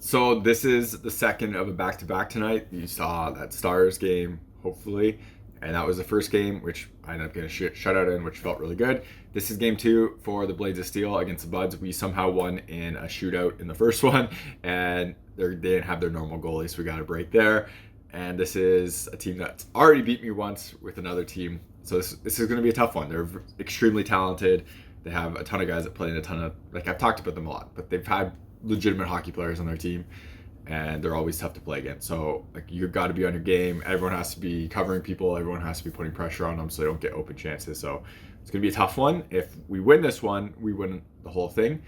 So this is the second of a back-to-back tonight. You saw that Stars game, hopefully, and that was the first game, which I ended up getting a shutout in, which felt really good. This is game two for the Blades of Steel against the Buds. We somehow won in a shootout in the first one, and they didn't have their normal goalie, so we got a break there. And this is a team that's already beat me once with another team, so this is going to be a tough one. They're extremely talented. They have a ton of guys that play in a ton of, like, I've talked about them a lot, but they've had legitimate hockey players on their team, and they're always tough to play against. So, like, you've got to be on your game. Everyone has to be covering people. Everyone has to be putting pressure on them so they don't get open chances. So it's going to be a tough one. If we win this one, we win the whole thing.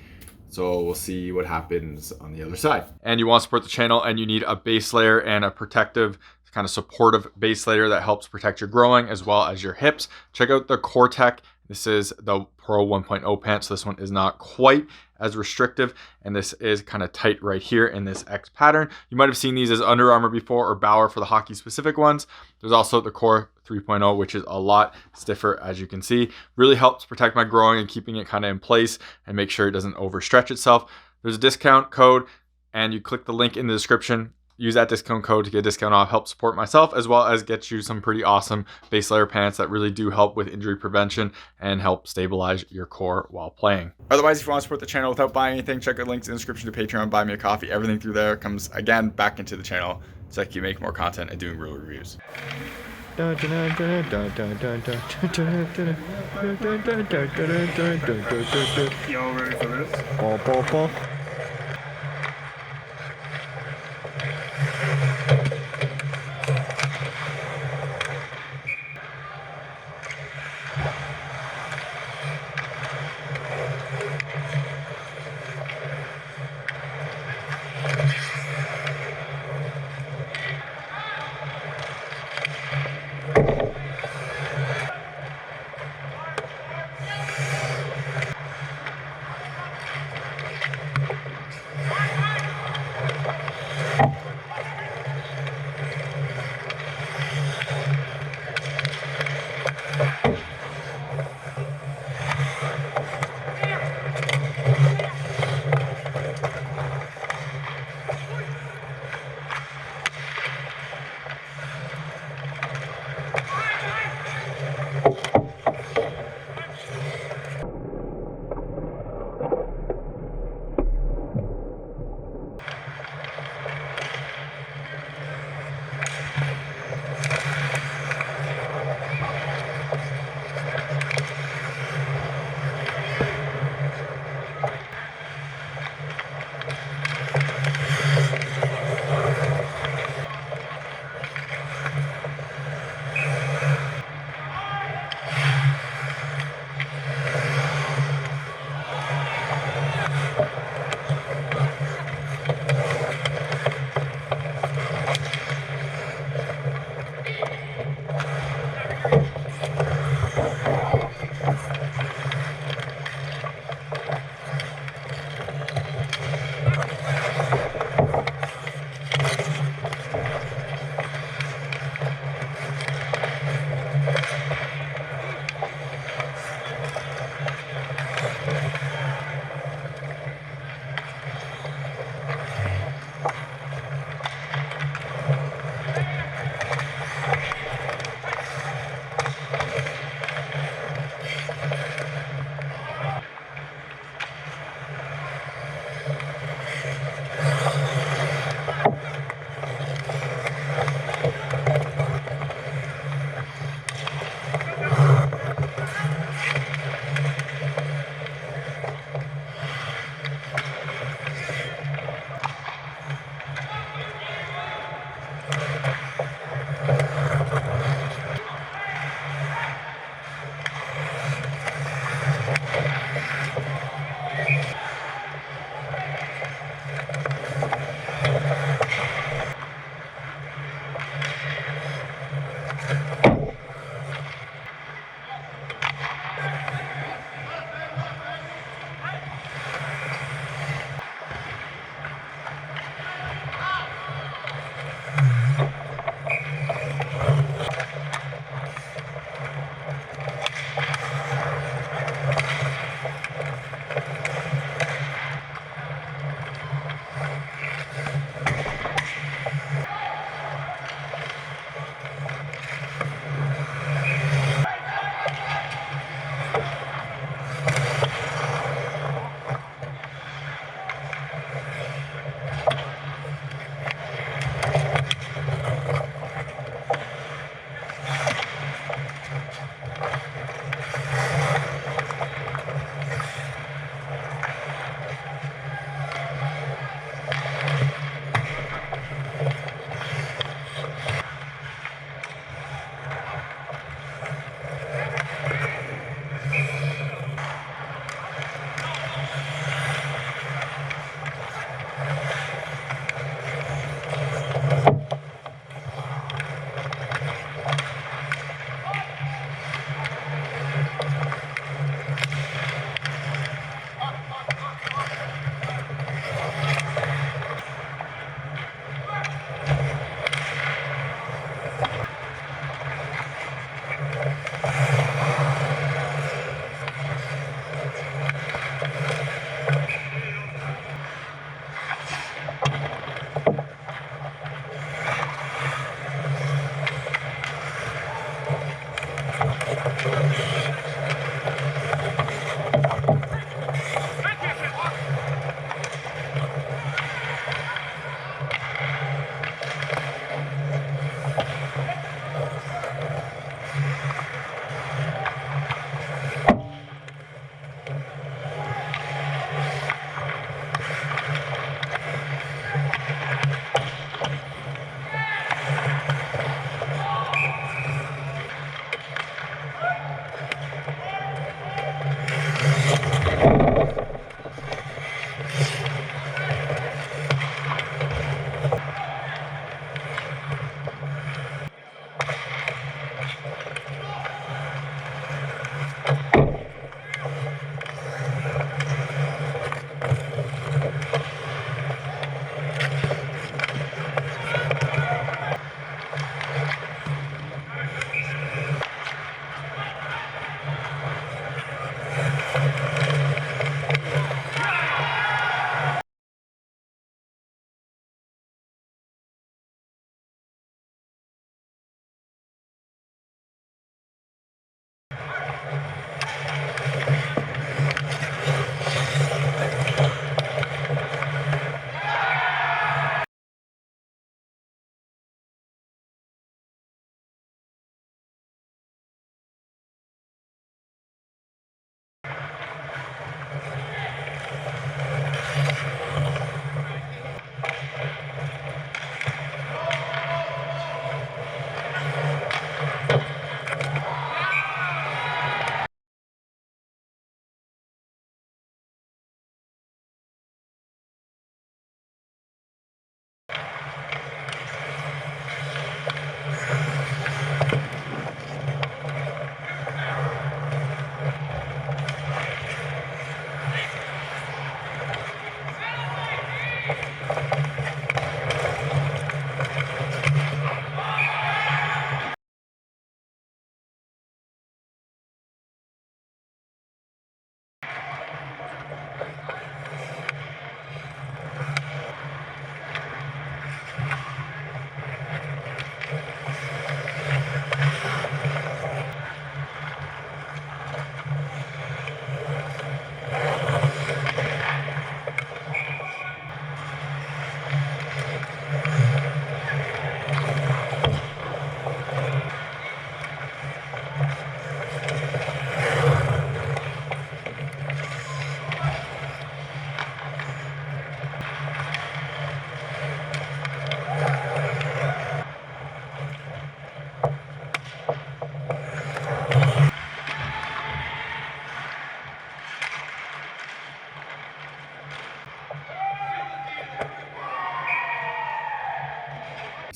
So we'll see what happens on the other side. And you want to support the channel, and you need a base layer and a protective, kind of supportive base layer that helps protect your growing as well as your hips. Check out the Cortec. This is the Pro 1.0 pant, so this one is not quite as restrictive, and this is kind of tight right here in this X pattern. You might have seen these as Under Armour before, or Bauer for the hockey specific ones. There's also the Core 3.0, which is a lot stiffer, as you can see. Really helps protect my growing and keeping it kind of in place and make sure it doesn't overstretch itself. There's a discount code, and you click the link in the description. Use that discount code to get a discount off, help support myself, as well as get you some pretty awesome base layer pants that really do help with injury prevention and help stabilize your core while playing. Otherwise, if you want to support the channel without buying anything, check out links in the description to Patreon, buy me a coffee. Everything through there comes, again, back into the channel so I can make more content and doing real reviews. Y'all ready for this?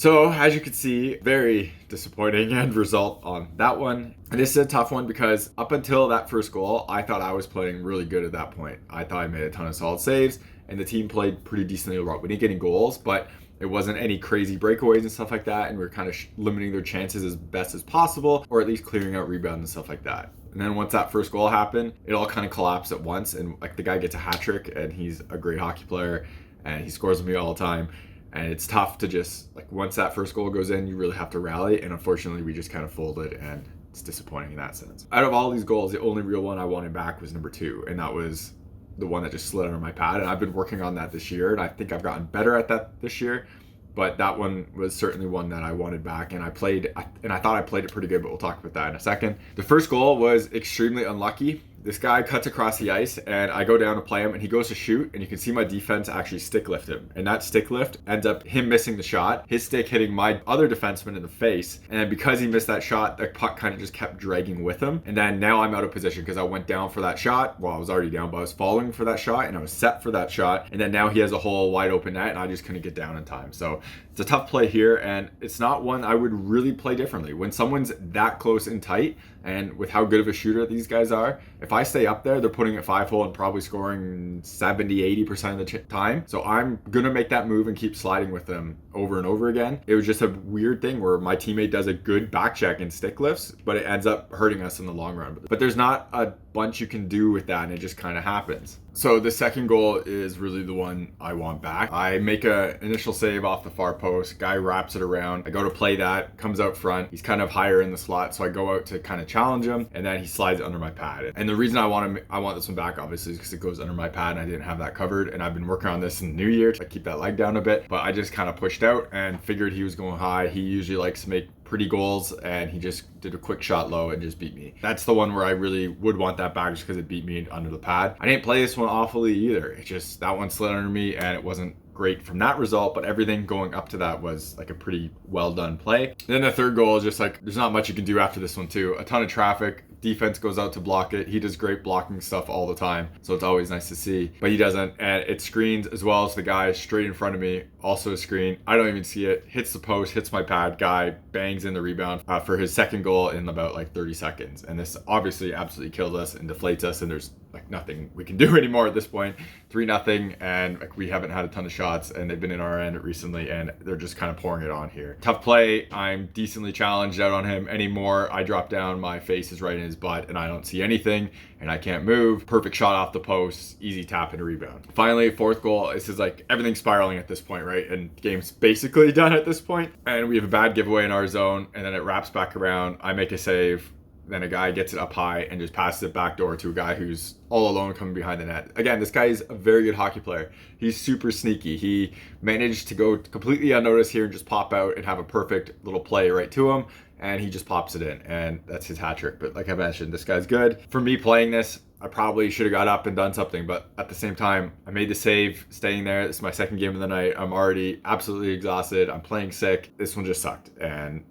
So as you can see, very disappointing end result on that one. And this is a tough one because up until that first goal, I thought I was playing really good at that point. I thought I made a ton of solid saves and the team played pretty decently overall. We didn't get any goals, but it wasn't any crazy breakaways and stuff like that. And we were kind of limiting their chances as best as possible, or at least clearing out rebounds and stuff like that. And then once that first goal happened, it all kind of collapsed at once. And like the guy gets a hat trick and he's a great hockey player and he scores with me all the time. And it's tough to just, like, once that first goal goes in, you really have to rally. And unfortunately, we just kind of folded, and it's disappointing in that sense. Out of all these goals, the only real one I wanted back was number 2. And that was the one that just slid under my pad. And I've been working on that this year. And I think I've gotten better at that this year. But that one was certainly one that I wanted back. And I thought I played it pretty good, but we'll talk about that in a second. The first goal was extremely unlucky. This guy cuts across the ice and I go down to play him and he goes to shoot and you can see my defense actually stick lift him. And that stick lift ends up him missing the shot, his stick hitting my other defenseman in the face. And because he missed that shot, the puck kind of just kept dragging with him. And then now I'm out of position because I went down for that shot. Well, I was already down, but I was following for that shot and I was set for that shot. And then now he has a whole wide open net and I just couldn't get down in time. So it's a tough play here and it's not one I would really play differently. When someone's that close and tight, and with how good of a shooter these guys are, if I stay up there, they're putting it 5-hole and probably scoring 70-80% of the time. So I'm going to make that move and keep sliding with them over and over again. It was just a weird thing where my teammate does a good back check and stick lifts, but it ends up hurting us in the long run. But there's not a bunch you can do with that, and it just kind of happens. So the second goal is really the one I want back. I make an initial save off the far post. Guy wraps it around. I go to play that, comes out front. He's kind of higher in the slot, so I go out to kind of challenge him, and then he slides it under my pad. And the reason I want this one back, obviously, is because it goes under my pad, and I didn't have that covered. And I've been working on this in the new year to keep that leg down a bit, but I just kind of pushed out and figured he was going high. He usually likes to make pretty goals, and he just did a quick shot low and just beat me. That's the one where I really would want that back just because it beat me under the pad. I didn't play this one awfully either. It just, that one slid under me and it wasn't great from that result, but everything going up to that was like a pretty well done play. And then the third goal is just like, there's not much you can do after this one too. A ton of traffic. Defense goes out to block it. He does great blocking stuff all the time, so it's always nice to see. But he doesn't, and it screens as well as the guy straight in front of me. Also a screen. I don't even see it. Hits the post, hits my pad. Guy bangs in the rebound for his second goal in about like 30 seconds. And this obviously absolutely kills us and deflates us, and there's like nothing we can do anymore at this point. 3-0, and like we haven't had a ton of shots, and they've been in our end recently, and they're just kind of pouring it on here. Tough play. I'm decently challenged out on him anymore. I drop down, my face is right in his butt, and I don't see anything, and I can't move. Perfect shot off the post, easy tap and a rebound. Finally, fourth goal. This is like everything's spiraling at this point, right? And game's basically done at this point, and we have a bad giveaway in our zone, and then it wraps back around. I make a save. Then a guy gets it up high and just passes it back door to a guy who's all alone coming behind the net. Again, this guy is a very good hockey player. He's super sneaky. He managed to go completely unnoticed here and just pop out and have a perfect little play right to him. And he just pops it in, and that's his hat trick. But like I mentioned, this guy's good. For me playing this, I probably should have got up and done something, but at the same time, I made the save staying there. This is my second game of the night. I'm already absolutely exhausted. I'm playing sick. This one just sucked.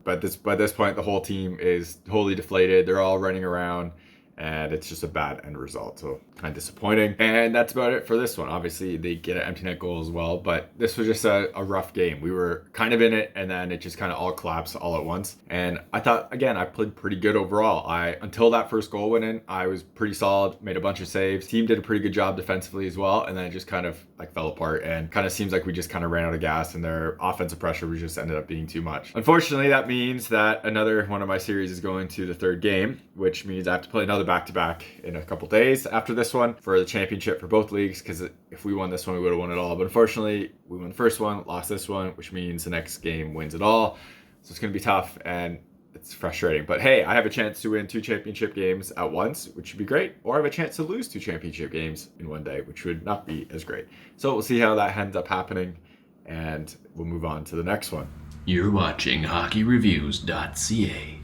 But by this point, the whole team is totally deflated. They're all running around, and it's just a bad end result. So kind of disappointing. And that's about it for this one. Obviously, they get an empty net goal as well, but this was just a rough game. We were kind of in it, and then it just kind of all collapsed all at once. And I thought, again, I played pretty good overall. Until that first goal went in, I was pretty solid, made a bunch of saves. Team did a pretty good job defensively as well, and then it just kind of like fell apart, and kind of seems like we just kind of ran out of gas, and their offensive pressure was just ended up being too much. Unfortunately, that means that another one of my series is going to the third game, which means I have to play another back-to-back in a couple days after this one for the championship for both leagues, because if we won this one, we would have won it all. But unfortunately, we won the first one, lost this one, which means the next game wins it all. So it's going to be tough, and it's frustrating. But hey, I have a chance to win 2 championship games at once, which would be great. Or I have a chance to lose 2 championship games in one day, which would not be as great. So we'll see how that ends up happening, and we'll move on to the next one. You're watching HockeyReviews.ca.